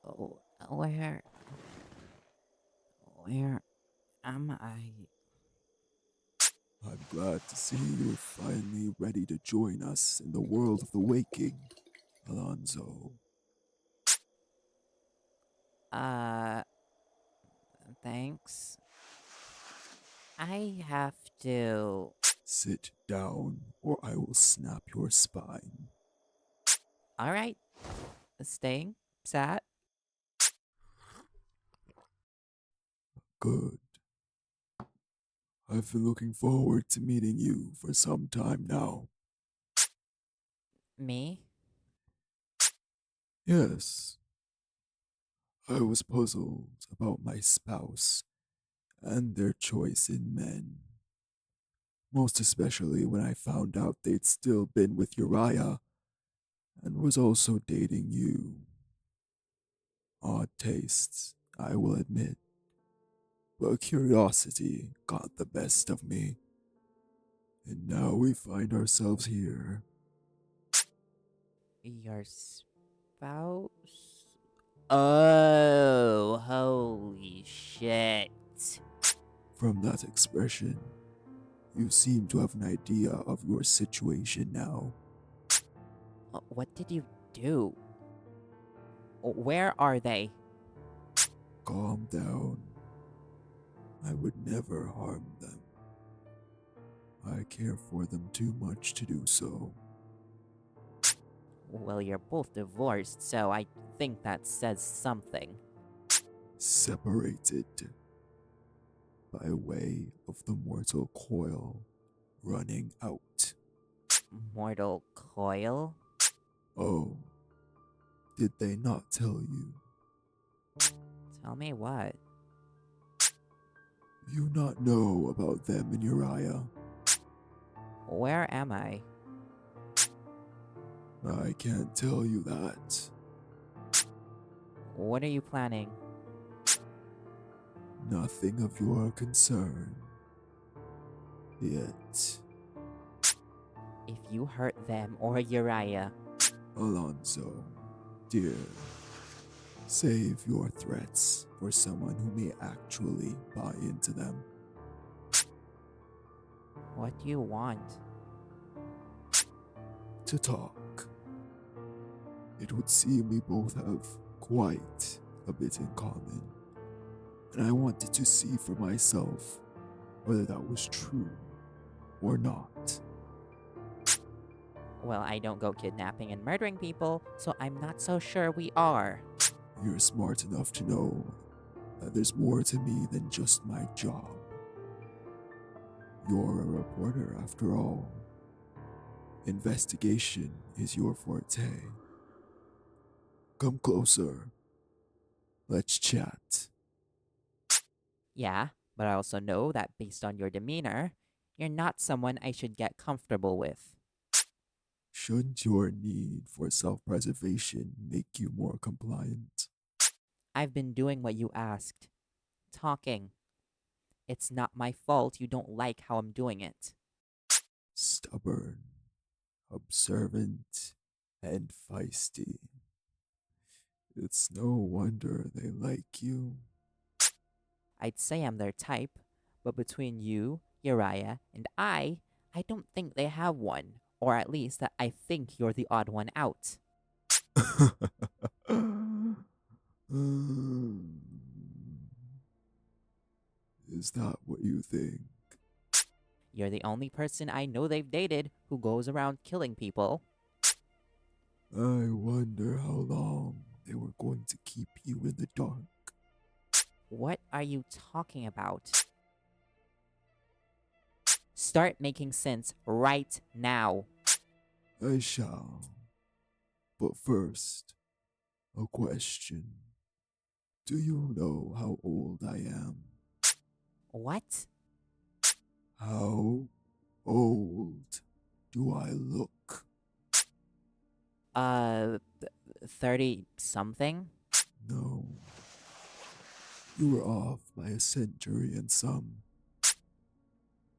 Oh, where am I? I'm glad to see you're finally ready to join us in the world of the waking, Alonzo. Uh, thanks. I have to. Sit down, or I will snap your spine. Alright, staying sat. Good. I've been looking forward to meeting you for some time now. Me? Yes, I was puzzled about my spouse and their choice in men. Most especially when I found out they'd still been with Uriah and was also dating you. Odd tastes, I will admit, but curiosity got the best of me. And now we find ourselves here. Your spouse? Oh, holy shit. From that expression, you seem to have an idea of your situation now. What did you do? Where are they? Calm down. I would never harm them. I care for them too much to do so. Well, you're both divorced, so I think that says something. Separated by way of the mortal coil running out. Mortal coil? Oh, did they not tell you? Tell me what? You not know about them and Uriah? Where am I? I can't tell you that. What are you planning? Nothing of your concern. Yet, If you hurt them or Uriah, Alonzo, dear, save your threats for someone who may actually buy into them. what do you want? To talk. It would seem we both have quite a bit in common, and I wanted to see for myself whether that was true or not. Well, I don't go kidnapping and murdering people, so I'm not so sure we are. You're smart enough to know that there's more to me than just my job. You're a reporter after all. Investigation is your forte. Come closer. Let's chat. Yeah, but I also know that based on your demeanor, you're not someone I should get comfortable with. Shouldn't your need for self preservation make you more compliant? I've been doing what you asked. Talking. It's not my fault you don't like how I'm doing it. Stubborn, observant, and feisty. It's no wonder they like you. I'd say I'm their type, but between you, Uriah, and I don't think they have one. Or at least that I think you're the odd one out. Is that what you think? You're the only person I know they've dated who goes around killing people. I wonder how long they were going to keep you in the dark. What are you talking about? Start making sense right now. I shall. But first, a question. Do you know how old I am? What? How old do I look? Uh, 30 something? No, you were off by a century and some.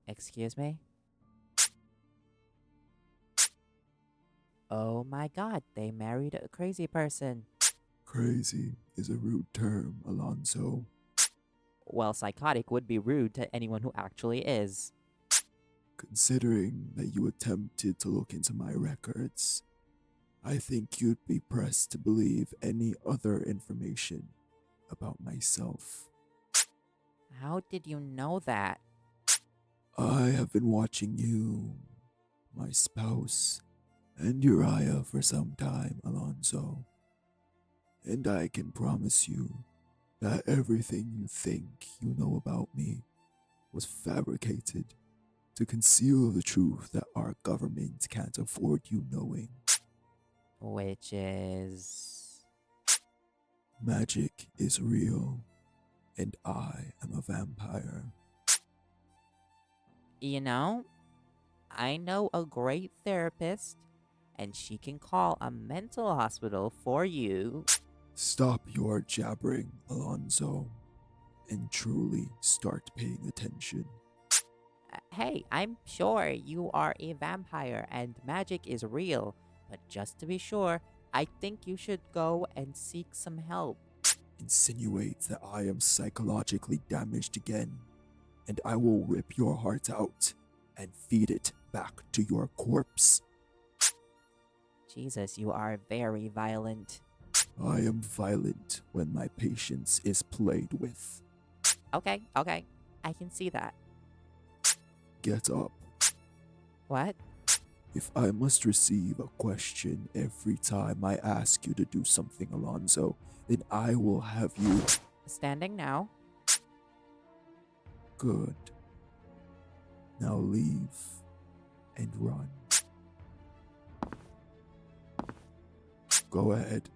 Excuse me? Oh my god, they married a crazy person. Crazy is a rude term, Alonzo. Well, psychotic would be rude to anyone who actually is. Considering that you attempted to look into my records, I think you'd be pressed to believe any other information about myself. How did you know that? I have been watching you, my spouse, and Uriah for some time, Alonzo. And I can promise you that everything you think you know about me was fabricated to conceal the truth that our government can't afford you knowing. Which is. Magic is real, and I am a vampire. You know, I know a great therapist, and she can call a mental hospital for you. Stop your jabbering, Alonzo, and truly start paying attention. Hey, I'm sure you are a vampire and magic is real, but just to be sure, I think you should go and seek some help. Insinuate that I am psychologically damaged again, and I will rip your heart out and feed it back to your corpse. Jesus, you are very violent. I am violent when my patience is played with. Okay, I can see that. Get up. What? If I must receive a question every time I ask you to do something, Alonzo, then I will have you. Standing now? Good. Now leave and run. Go ahead.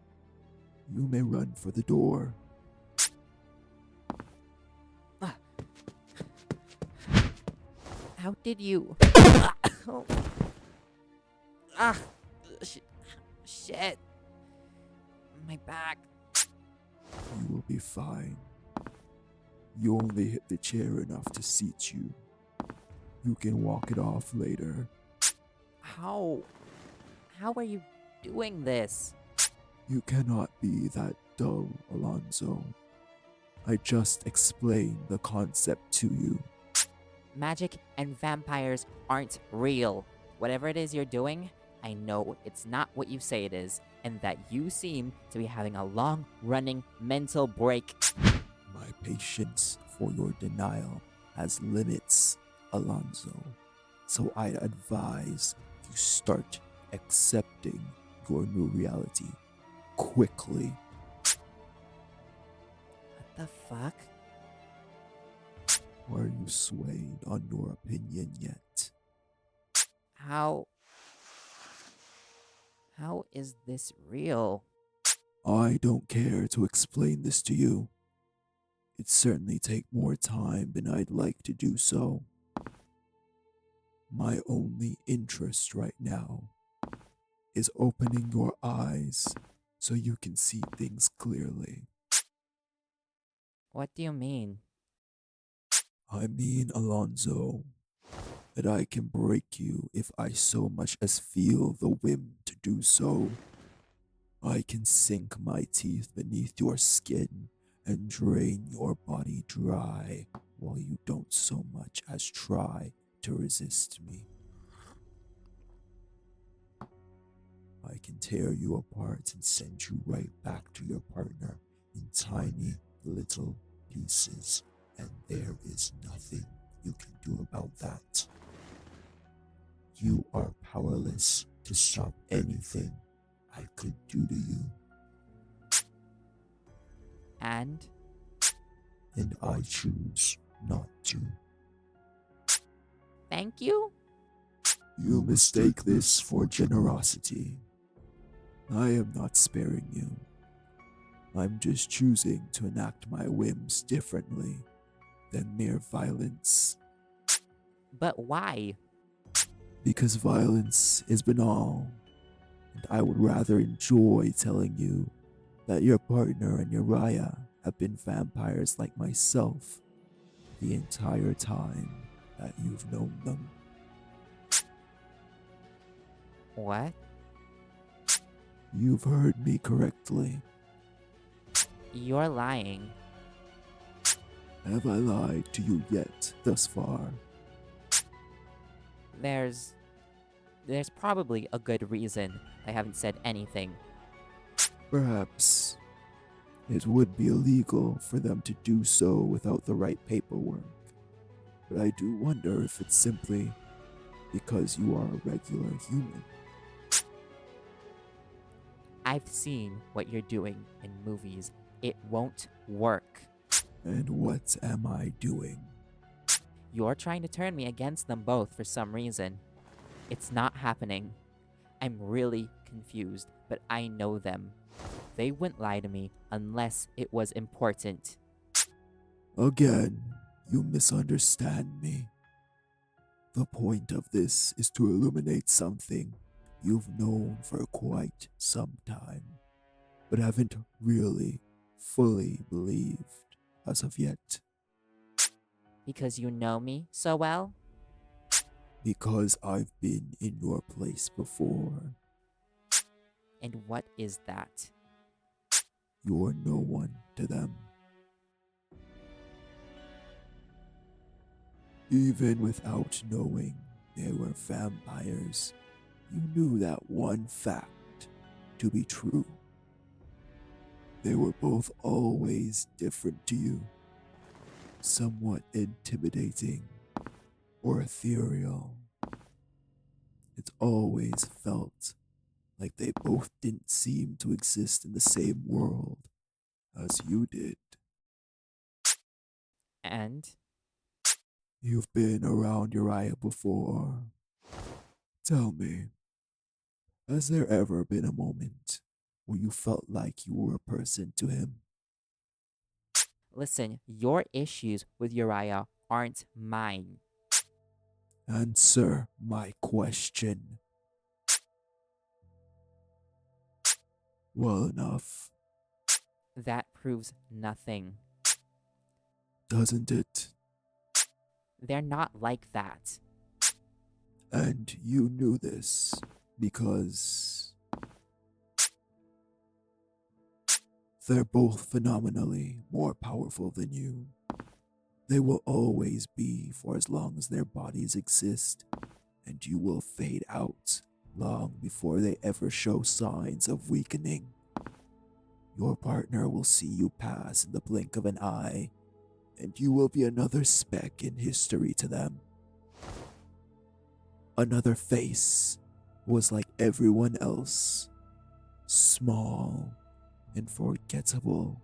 You may run for the door. How did you? Oh. Ah! Shit! My back. You will be fine. You only hit the chair enough to seat you. You can walk it off later. How? How are you doing this? You cannot be that dull, Alonzo. I just explained the concept to you. Magic and vampires aren't real. Whatever it is you're doing, I know it's not what you say it is, and that you seem to be having a long-running mental break. My patience for your denial has limits, Alonzo. So I advise you start accepting your new reality quickly. What the fuck? Are you swayed on your opinion yet? How is this real? I don't care to explain this to you. It'd certainly take more time than I'd like to do so. My only interest right now is opening your eyes so you can see things clearly. What do you mean? I mean, Alonzo, that I can break you if I so much as feel the whim to do so. I can sink my teeth beneath your skin and drain your body dry while you don't so much as try to resist me. I can tear you apart and send you right back to your partner in tiny little pieces, and there is nothing you can do about that. You are powerless to stop anything I could do to you. And I choose not to. thank you? You mistake this for generosity. I am not sparing you. I'm just choosing to enact my whims differently than mere violence. But why? Because violence is banal, and I would rather enjoy telling you that your partner and Uriah have been vampires like myself the entire time that you've known them. What? You've heard me correctly. You're lying. Have I lied to you yet thus far? There's probably a good reason I haven't said anything. Perhaps it would be illegal for them to do so without the right paperwork, but I do wonder if it's simply because you are a regular human. I've seen what you're doing in movies. It won't work. And what am I doing? You're trying to turn me against them both for some reason. It's not happening. I'm really confused, but I know them. They wouldn't lie to me unless it was important. Again, you misunderstand me. The point of this is to illuminate something you've known for quite some time, but haven't really fully believed as of yet. Because you know me so well? Because I've been in your place before. And what is that? You're no one to them. Even without knowing they were vampires, you knew that one fact to be true. They were both always different to you, somewhat intimidating or ethereal. It always felt like they both didn't seem to exist in the same world as you did. And You've been around Uriah before. Tell me, has there ever been a moment where you felt like you were a person to him? listen, your issues with Uriah aren't mine. Answer my question. Well enough, That proves nothing. doesn't it? They're not like that. And you knew this because they're both phenomenally more powerful than you. They will always be for as long as their bodies exist, and you will fade out long before they ever show signs of weakening. Your partner will see you pass in the blink of an eye, and you will be another speck in history to them. Another face who was like everyone else, small and forgettable.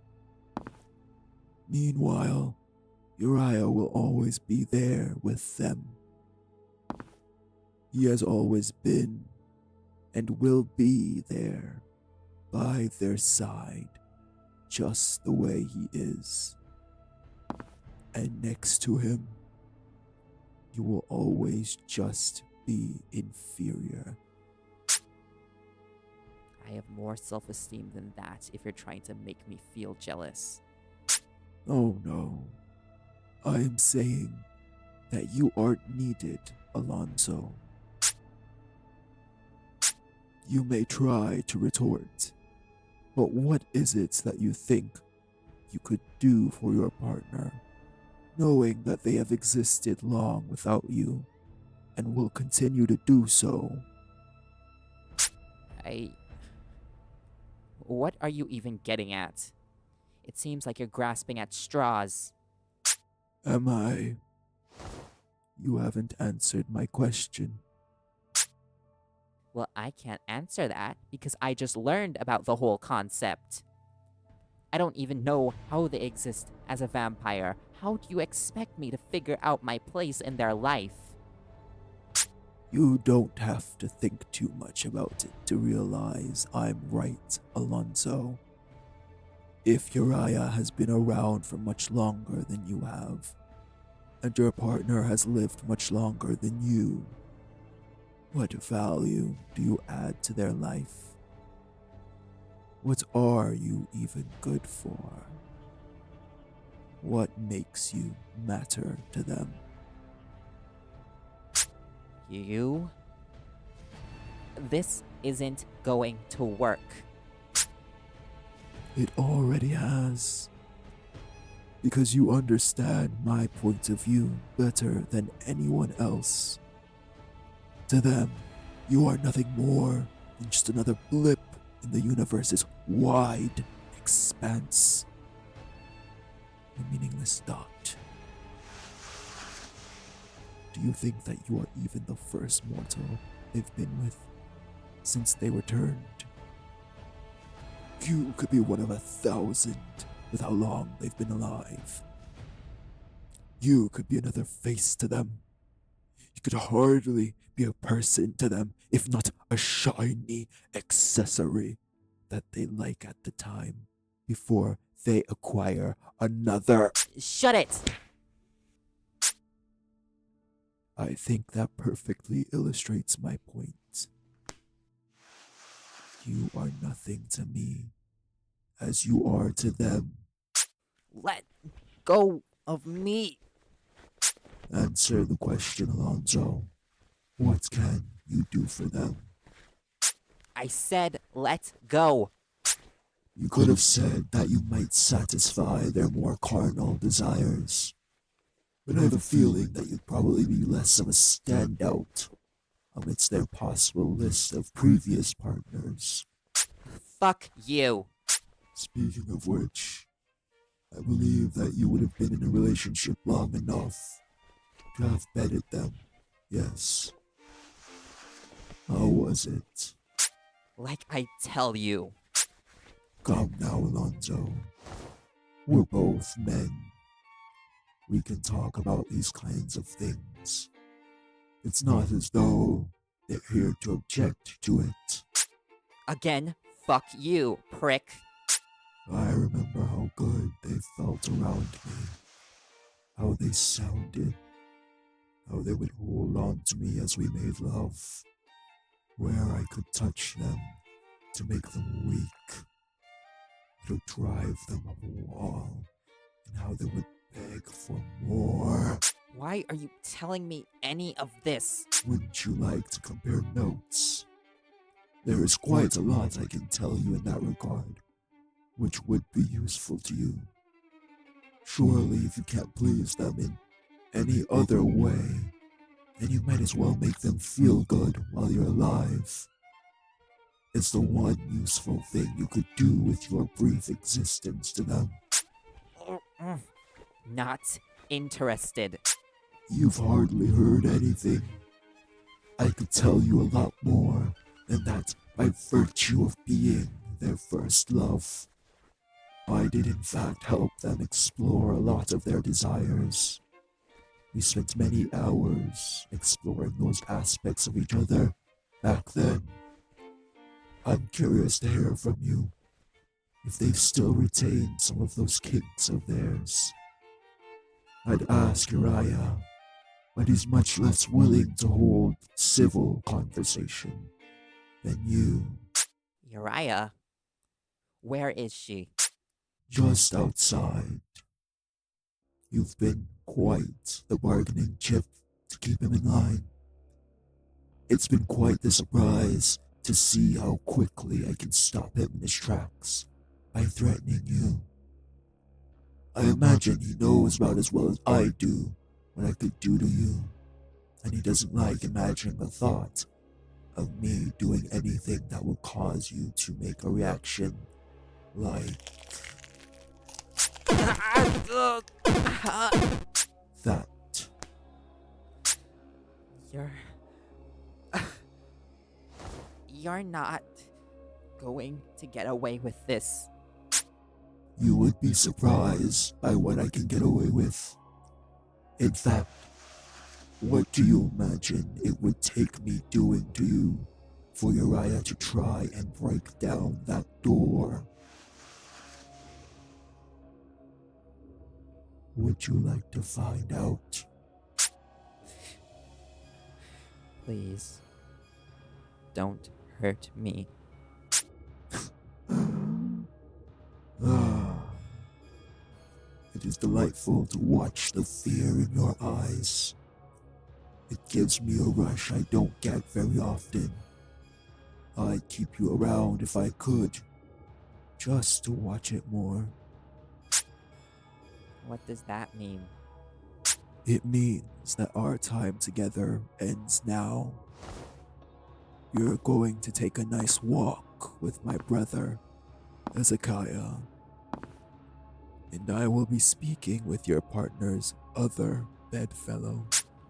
Meanwhile, Uriah will always be there with them. He has always been and will be there by their side, just the way he is. And next to him, you will always just be inferior. I have more self-esteem than that if you're trying to make me feel jealous. Oh no, I am saying that you aren't needed, Alonzo. You may try to retort, but what is it that you think you could do for your partner, knowing that they have existed long without you and will continue to do so? What are you even getting at? It seems like you're grasping at straws. Am I? You haven't answered my question. Well, I can't answer that because I just learned about the whole concept. I don't even know how they exist as a vampire. How do you expect me to figure out my place in their life? You don't have to think too much about it to realize I'm right, Alonzo. If Uriah has been around for much longer than you have, and your partner has lived much longer than you, What value do you add to their life? What are you even good for? What makes you matter to them? You? This isn't going to work. It already has. Because you understand my point of view better than anyone else. To them, you are nothing more than just another blip in the universe's wide expanse. A meaningless dot. Do you think that you are even the first mortal they've been with since they returned? You could be one of 1,000 with how long they've been alive. You could be another face to them. You could hardly be a person to them, if not a shiny accessory that they like at the time before they acquire another. Shut it! I think that perfectly illustrates my point. You are nothing to me, as you are to them. Let go of me! Answer the question, Alonzo. What can you do for them? I said let go! You could have said that you might satisfy their more carnal desires. But I have a feeling that you'd probably be less of a standout amidst their possible list of previous partners. Fuck you! Speaking of which, I believe that you would have been in a relationship long enough to have bedded them, yes. How was it? Like I tell you. Come now, Alonzo. We're both men. We can talk about these kinds of things. It's not as though they're here to object to it. Again, fuck you, prick. I remember how good they felt around me, how they sounded, how they would hold on to me as we made love, where I could touch them to make them weak, to drive them up a wall, and how they would beg for more. Why are you telling me any of this? Wouldn't you like to compare notes? There is quite a lot I can tell you in that regard, which would be useful to you. Surely if you can't please them in any other way, then you might as well make them feel good while you're alive. It's the one useful thing you could do with your brief existence to them. Not interested. You've hardly heard anything. I could tell you a lot more, and that by virtue of being their first love. I did in fact help them explore a lot of their desires. We spent many hours exploring those aspects of each other back then. I'm curious to hear from you if they've still retained some of those kinks of theirs. I'd ask Uriah, but he's much less willing to hold civil conversation than you. Uriah? Where is she? Just outside. You've been quite the bargaining chip to keep him in line. It's been quite the surprise to see how quickly I can stop him in his tracks by threatening you. I imagine he knows about as well as I do what I could do to you, and he doesn't like imagining the thought of me doing anything that will cause you to make a reaction like that. You're not going to get away with this. You would be surprised by what I can get away with. In fact, what do you imagine it would take me doing to you for Uriah to try and break down that door? Would you like to find out? Please. Don't hurt me. Ah, it is delightful to watch the fear in your eyes. It gives me a rush I don't get very often. I'd keep you around if I could, just to watch it more. What does that mean? It means that our time together ends now. You're going to take a nice walk with my brother, Hezekiah, and I will be speaking with your partner's other bedfellow.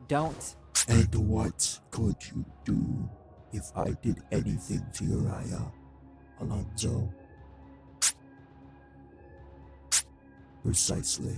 Don't. And what could you do if I did anything to Uriah, Alonzo? Precisely.